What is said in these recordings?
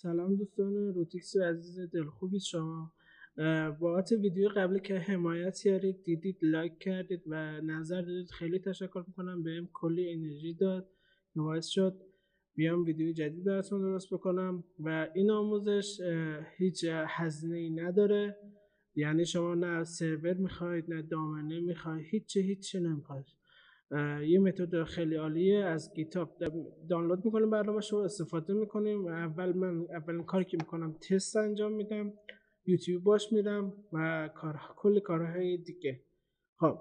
سلام دوستان روتیکس عزیز دلخوبید شما. بابت ویدیو قبلی که حمایت کردید، دیدید، لایک کردید و نظر دادید، خیلی تشکر میکنم. بهم کلی انرژی داد که باعث شد بیام ویدیو جدید براتون درست بکنم و این آموزش هیچ هزینه ای نداره. یعنی شما نه سرور میخواید نه دامنه میخواید، هیچی نمیخواید. یه متد خیلی عالیه، از گیتاب دانلود میکنیم برنامه‌ش رو استفاده میکنیم. اولین کاری که میکنم تست انجام میدم، یوتیوب باش میرم و کلی کارهای دیگه. خب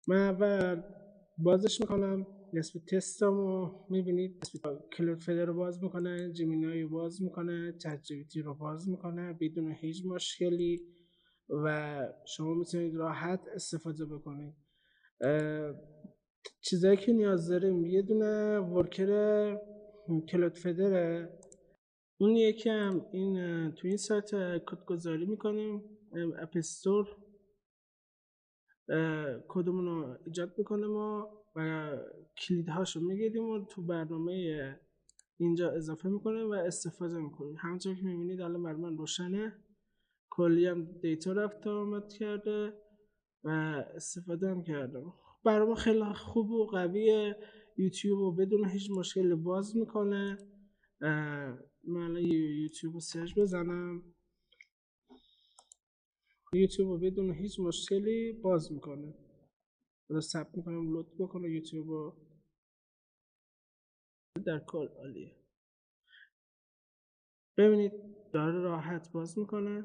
من اول بازش میکنم، نسبت تستامو میبینید، کلود فدر رو باز میکنه، جیمینای رو باز میکنه، چت جی پی تی رو باز میکنه بدون هیچ مشکلی و شما میتونید راحت استفاده بکنید. چیزایی که نیاز داریم یه دونه ورکر کلود فدره، اون یکی هم این تو این سایت کدگذاری میکنیم، اپ استور کدمون رو ایجاد میکنیم و کلیدهاشو میگیریم و تو برنامه اینجا اضافه میکنیم و استفاده میکنیم. همونطور که میبینید الان برای من روشنه، کلی هم دیتا رفت آمد کرده و استفاده هم کردم. برای ما خیلی خوب و قویه، یوتیوب رو بدون هیچ مشکلی باز میکنه. من الان یوتیوب رو سرچ بزنم، یوتیوب رو بدون هیچ مشکلی باز میکنه. رو ثبت میکنم لود بکنه یوتیوب رو، در کل عالیه. ببینید داره راحت باز میکنه،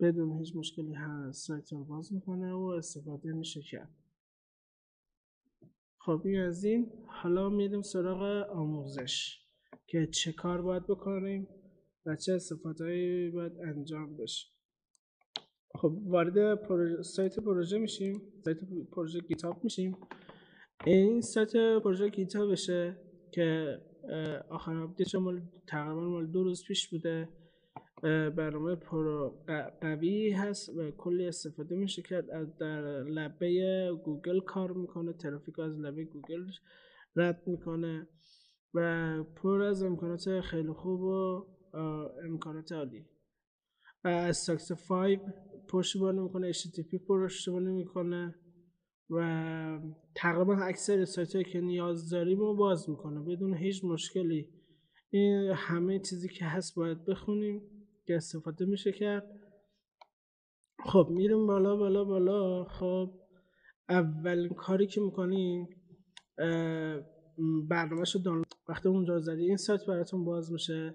بدون هیچ مشکلی هست سایت رو باز میکنه و استفاده میشه کرد. خب این از این. حالا میریم سراغ آموزش که چه کار باید بکنیم و چه استفاده‌ای باید انجام بشه. خب وارد سایت پروژه میشیم، سایت پروژه گیتاب میشیم. این سایت پروژه گیتابشه که آخرین آپدیتش تقریبا مال 2 روز پیش بوده. برنامه قوی هست و کلی استفاده میشه کرد. در لبه گوگل کار میکنه، ترافیک از لبه گوگل رد میکنه و پر از امکانات خیلی خوب و امکانات عالی. از ساکس 5 پشتیبانی میکنه، HTTP پشتیبانی میکنه و تقریبا اکثر سایت هایی که نیاز داریم رو باز میکنه بدون هیچ مشکلی. این همه چیزی که هست باید بخونیم که استفاده میشه کرد. خب میریم بالا. خب اولین کاری که میکنیم برنامه‌شو دانلود. وقتی اونجا زدی این سایت براتون باز میشه.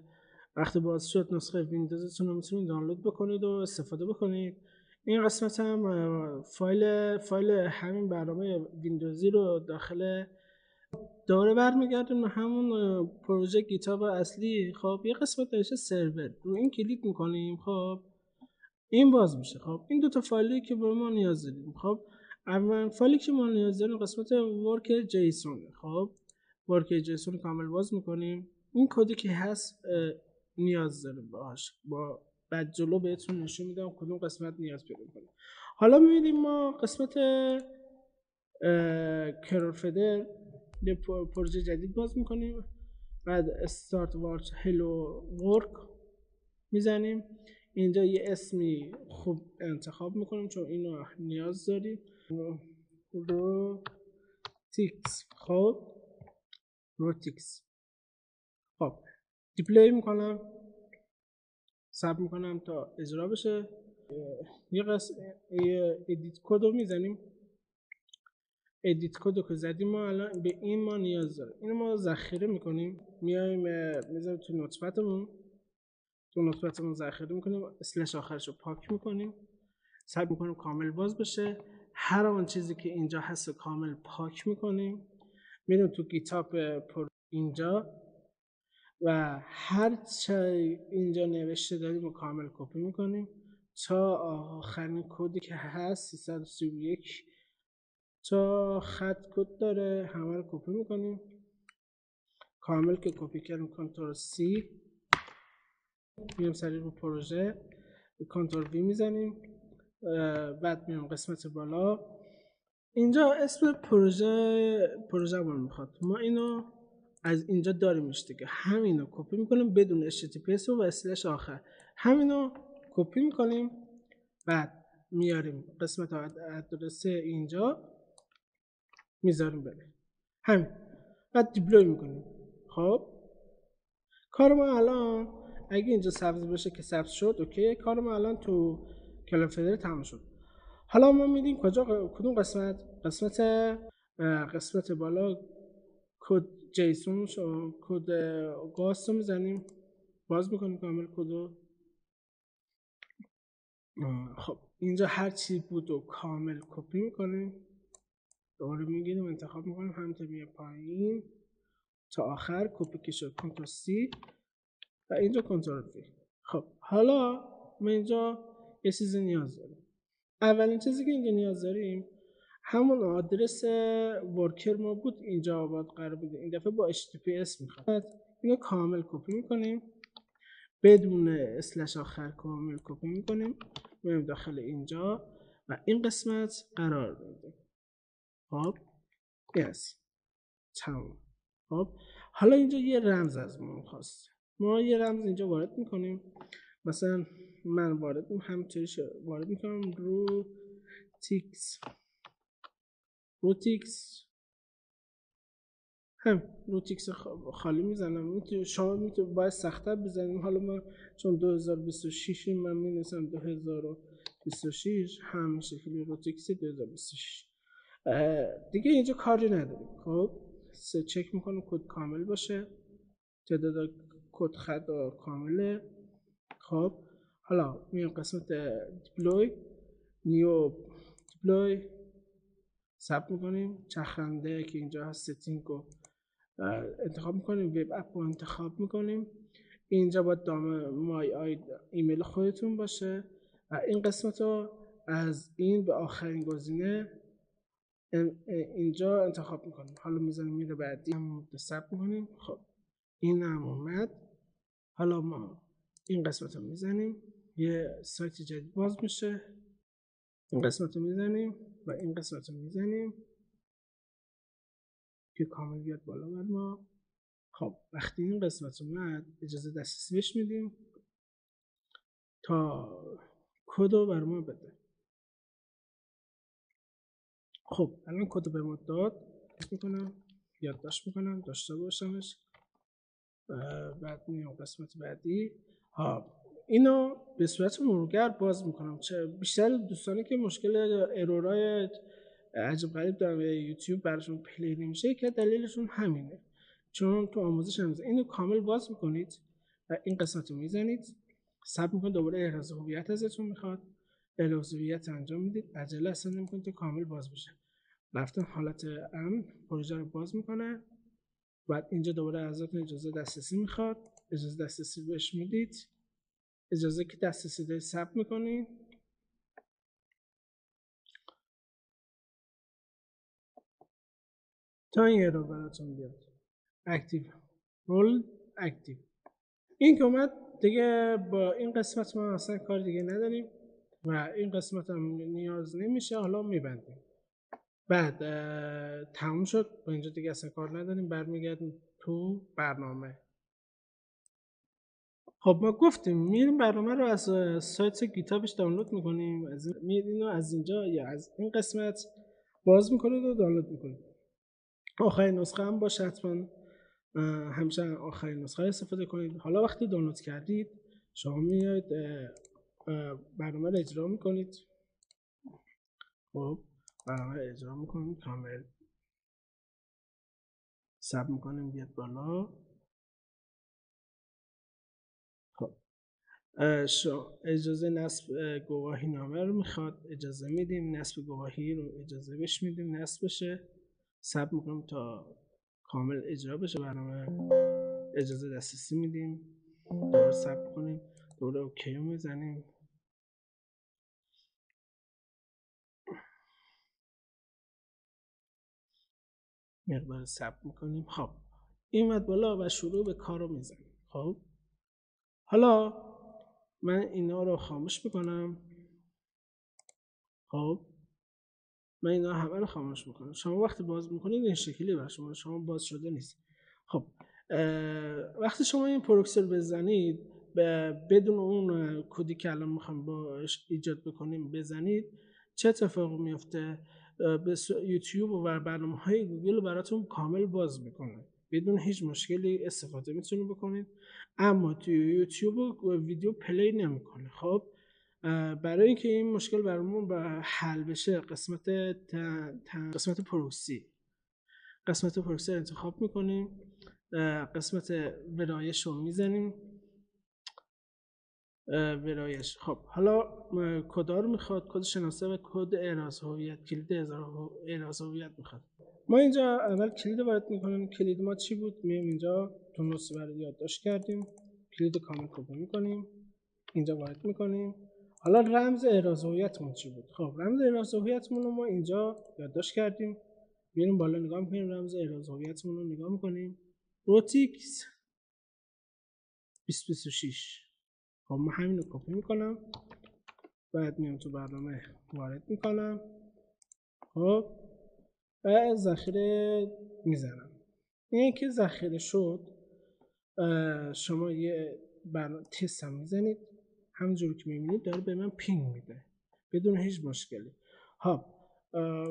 وقتی باز شد نسخه ویندوزتون رو میتونید دانلود بکنید و استفاده بکنید. این قسمت هم فایل همین برنامه ویندوزی رو داخل دوره برمیگردیم همون پروژه گیتاب اصلی. خب یه قسمت نوشته سرور، رو این کلیک میکنیم. خب این باز میشه. خب این دو تا فایلی که به ما نیاز داریم. خب اول فایلی که ما نیاز داریم قسمت ورک جیسون. خب ورک جیسون کامل باز میکنیم. این کدی که هست نیاز داریم باهاش، با بعد جلو بهتون نشون میدم کدوم قسمت نیاز پیدا کنیم. حالا میبینیم ما قسمت کرول فدر یه پروژه جدید باز میکنیم. بعد استارت وارچ هلو ورک میزنیم. اینجا یه اسمی خوب انتخاب میکنیم چون اینو نیاز داریم، روتیکس. خب روتیکس. خب دیپلی میکنم، صبر میکنم تا اجرا بشه. یه ادیت کد رو میزنیم. ادیت کد رو که زدیم ما الان به این ما نیاز داریم. اینو ما ذخیره میکنیم، میایم میذاریم تو نوتپدمون ذخیره میکنیم، اسلش آخرش رو پاک میکنیم، سعی میکنیم کامل باز بشه. هر آن چیزی که اینجا هست رو کامل پاک میکنیم، میریم تو گیتاب اینجا و هر چی اینجا نوشته داریم رو کامل کپی میکنیم تا آخرین کدی که هست 331 تا خط کد داره همه رو کپی میکنیم. کامل که کپی کردیم کنترل C، میریم سریع رو پروژه کنترل V میزنیم. بعد میریم قسمت بالا اینجا اسم پروژه رو میخواد. ما اینو از اینجا داریمش دیگه. همینو کپی میکنیم بدون HTTPS و اسلش آخر. همینو کپی میکنیم، بعد میاریم قسمت ادرس اینجا میذاریم بره. همین. بعد دیپلوی میکنیم. خب کار ما الان اگه اینجا سبز بشه که سبز شد اوکی. کار ما الان تو کلافدر تمام شد. حالا ما میدیم کجا، کدوم قسمت بالا کد جیسون کد گاست رو میزنیم، باز میکنیم کامل کدو. خب اینجا هر چی بود و کامل کپی میکنیم، دوباره میگیریم انتخاب میکنیم همینطور میه پایین تا آخر کپی که شد کنترل سی و اینجا کنترل وی. خب حالا ما اینجا یه چیزی نیاز داریم. اولین چیزی که اینجا نیاز داریم همون آدرس ورکر ما بود، اینجا آباد قرار بوده. این دفعه با HTTPS میخواد. اینو کامل کپی میکنیم بدون اسلش آخر، کامل کپی میکنیم میایم داخل اینجا و این قسمت قرار میدیم. خب یس تمام. خب حالا اینجا یه رمز از ما میخواست. ما یه رمز اینجا وارد میکنیم. مثلا من همینطوری وارد میکنم روتیکس روتیکس خالی میزنم. شما میتونید باید سخت‌تر بزنیم. حالا ما چون 2026 من می‌نویسم 2026 همین شکلی روتیکس 2026 دیگه. اینجا کاری نداریم. خب چک میکنم کد کامل باشه، تعداد کد خط کامله. خب حالا میام قسمت دیپلوی نیو دیپلوی ثبت میکنیم. چرخنده که اینجا هست ستینگ رو انتخاب میکنیم، وب اپ رو انتخاب میکنیم. اینجا باید مای ایمیل خودتون باشه و این قسمت رو از این به آخرین گزینه اینجا انتخاب میکنیم. حالا میزنیم میره بعدی هم ثبت میکنیم. خب این هم اومد. حالا ما این قسمت رو میزنیم، یه سایت جدید باز میشه. این قسمت رو میزنیم و این قسمت رو میزنیم که کامل بیاد بالا بر ما. خب وقتی این قسمت اومد اجازه دسترسی بهش میدیم تا کد رو بر ما بده. خب الان کد رو به ما داد. میکنم یادداشت میکنم داشته باشمش. بعد میام قسمت بعدی. اینو به صورت مرورگر باز میکنم. بیشتر دوستانی که مشکل ارورای عجب غریب دارن یوتیوب براشون پلی نمیشه که دلیلشون همینه، چون تو آموزش هم اینو کامل باز میکنید و این قسمت رو میزنید، ثبت میکنید، دوباره احراز هویت ازتون میخواد، احراز هویت انجام میدید، عجله اصلا نمیکنید تا کامل باز بشه. رفتن حالت امن پروژه رو باز میکنه. بعد اینجا دوباره ازتون اجازه دسترسی میخواد، اجازه دسترسی بهش میدید. اجازه که دسترسی دارید ثبت میکنید. تا این رو براتون بیاد اکتیو رول اکتیو. این که اومد دیگه با این قسمت ما اصلا کار دیگه نداریم و این قسمت هم نیاز نمیشه. حالا میبندیم. بعد تموم شد. با اینجا دیگه اصلا کار نداریم. برمیگردیم تو برنامه. خب ما گفتیم میریم برنامه رو از سایت گیتابش دانلود میکنیم. میریم از اینجا یا از این قسمت باز میکنید و دانلود میکنید. آخرین نسخه هم باشه حتما. همیشه آخرین نسخه استفاده کنید. حالا وقتی دانلود کردید شما میاید برنامه رو اجرا میکنید. خب برنامه رو اجرا میکنید کامل ثبت میکنیم بیاد بالا. خب اجازه نصب گواهی نامه رو میخواد، اجازه میدیم. نصب گواهی رو اجازه بهش میدیم نصب بشه. ثبت میکنیم تا کامل اجرا بشه برنامه. اجازه دسترسی میدیم، دوباره ثبت کنیم، دوباره اوکی رو میزنیم. مقدار ثبت میکنیم. خب این اومد بالا و شروع به کار رو میزنیم. خب حالا من اینا رو خاموش میکنم. خب من اینا همه رو خاموش میکنم. شما وقتی باز میکنید این شکلی برای شما باز شده نیست. خب وقتی شما این پروکسی رو بزنید بدون اون کدی که الان میخوایم باش ایجاد بکنیم بزنید، چه اتفاقی میفته؟ به یوتیوب و برنامه‌های گوگل براتون کامل باز میکنه، بدون هیچ مشکلی استفاده میتونید بکنید. اما توی یوتیوب ویدیو پلی نمیکنه. خب برای اینکه این مشکل برامون حل بشه، قسمت پروکسی انتخاب میکنیم، قسمت ویرایش رو میزنیم. ویرایش. خب حالا کدا رو میخواد، کد شناسه و کد اعراض هویت، کلید اعراض هویت میخواد. ما اینجا اول کلید وارد میکنیم. کلید ما چی بود؟ میایم اینجا تو نسخه برای یادداشت کردیم، کلید کامل کپی میکنیم، اینجا وارد میکنیم. حالا رمز اعراض هویتمون چی بود؟ خب رمز اعراض هویتمون رو ما اینجا یادداشت کردیم، میریم بالا نگاه میکنیم، رمز اعراض هویتمون رو نگاه میکنیم، روتیکس 2026. خب من همین رو کپی میکنم، بعد میام تو برنامه وارد میکنم، خب و ذخیره میزنم. این که ذخیره شد، شما یه تست هم میزنید، همونجور که میبینید داره به من پینگ میده بدون هیچ مشکلی. خب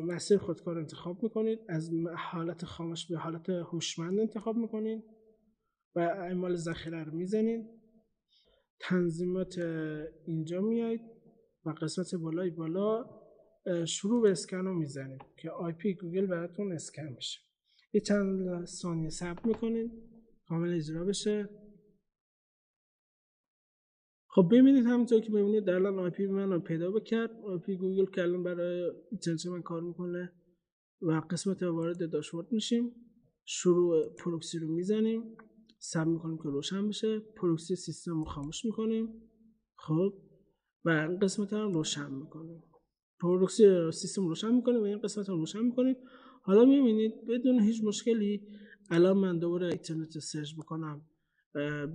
مسیر خودکار انتخاب میکنید، از حالت خاموش به حالت هوشمند انتخاب میکنید و اعمال ذخیره رو میزنید. تنظیمات اینجا میایید و قسمت بالای بالا شروع به اسکن رو میزنید که آی پی گوگل براتون اسکن بشه. یه چند ثانیه صبر میکنید کامل اجرا بشه. خب ببینید همونطور که ببینید الان آی پی من رو پیدا کرد، آی پی گوگل که الان برای اینترنت من کار میکنه و قسمت وارد داشبورد میشیم. شروع پروکسی رو میزنیم، صبر میکنیم که روشن بشه، پروکسی سیستم رو خاموش میکنیم. خب و این قسمت رو روشن میکنیم، پروکسی سیستم روشن میکنیم و این قسمت رو روشن میکنیم. حالا میبینید بدون هیچ مشکلی الان من دوباره اینترنت سرچ بکنم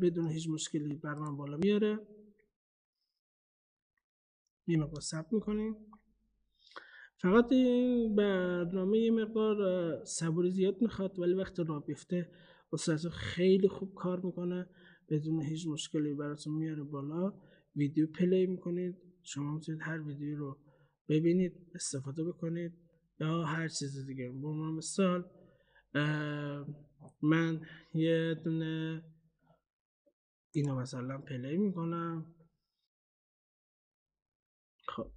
بدون هیچ مشکلی بر من بالا میاره. یه مقدار صبر میکنیم. فقط این برنامه یه مقدار صبوری زیاد میخواد، ولی وقتی راه بیفته با صورت خیلی خوب کار میکنه، بدون هیچ مشکلی براتون میاره بالا. ویدیو پلی میکنید، شما میتونید هر ویدیو رو ببینید، استفاده بکنید یا هر چیز دیگه. به عنوان مثال من یه دونه اینو مثلا پلی میکنم. خب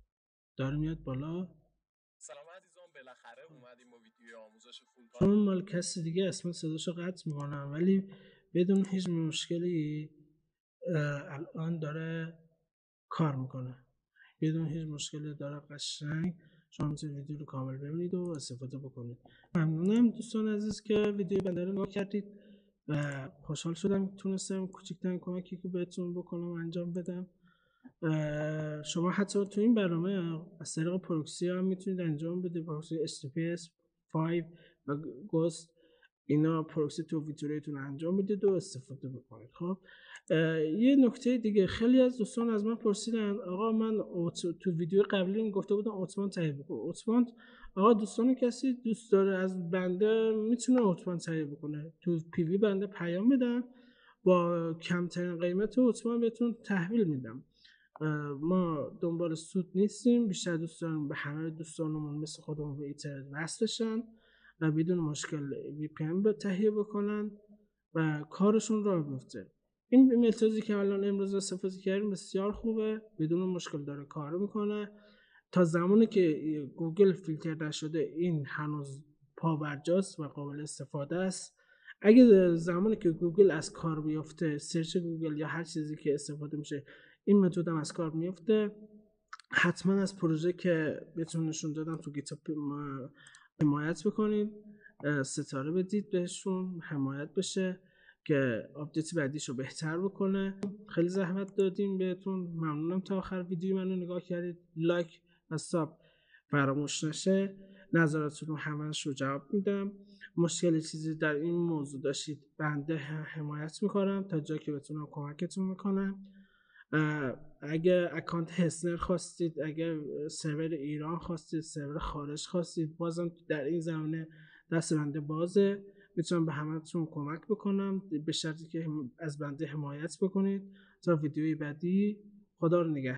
داره میاد بالا. سلام عزیزان، بالاخره اومدیم با ویدیو آموزش فول چون مال کسی دیگه اسم صداشو قطع میکنم، ولی بدون هیچ مشکلی الان داره کار میکنه، بدون هیچ مشکلی داره قشنگ. شما میتونید ویدیو رو کامل ببینید و استفاده بکنید. ممنونم دوستان عزیز که ویدیو بنده رو نگاه کردید و خوشحال شدم تونستم کوچکترین کمکی که بهتون بکنم انجام بدم. شما حتی تو این برنامه از طریق پروکسی هم میتونید انجام بدید، پروکسی HTTPS 5 و گوست. اینا پروکسی تو ویتوریتون انجام بدید و استفاده بکنید. خب یه نکته دیگه، خیلی از دوستان از من پرسیدن آقا من تو ویدیو قبلی گفته بودم اتوبان تهیه بکن. اتوبان آقا دوستان کسی دوست داره از بنده میتونه اتوبان تهیه بکنه، تو پی وی بنده پیام بدم با کمترین قیمت اتوبان بهتون تحویل میدم. ما دنبال سود نیستیم، بیشتر دوست داریم به همه دوستانمون مثل خودمون به اینترنت وصلشن و بدون مشکل وی پی ان تهیه بکنن و کارشون راه بیفته. این متدی که الان امروز استفاده کردیم بسیار خوبه، بدون مشکل داره کار میکنه. تا زمانی که گوگل فیلتر نشده این هنوز پابرجاست و قابل استفاده است. اگه زمانی که گوگل از کار بیفته، سرچ گوگل یا هر چیزی که استفاده میشه این متد هم از کار میفته، حتما از پروژه که بهتون نشون دادم تو گیتاب حمایت بکنید، ستاره بدید بهشون، حمایت بشه که آپدیت بعدیشو بهتر بکنه. خیلی زحمت دادیم بهتون، ممنونم تا آخر ویدیو منو نگاه کردید. لایک و ساب فراموش نشه. نظراتتون رو همش رو جواب میدم. مشکلی چیزی در این موضوع داشتید بنده حمایت میکنم تا جایی که بتونم کمکتون میکنم. اگه اکانت هسنر خواستید، اگه سرور ایران خواستید، سرور خارج خواستید، بازم در این زمینه دست بنده بازه، میتونم به همتون کمک بکنم به شرطی که از بنده حمایت بکنید. تا ویدیوی بعدی، خدا رو نگهدار.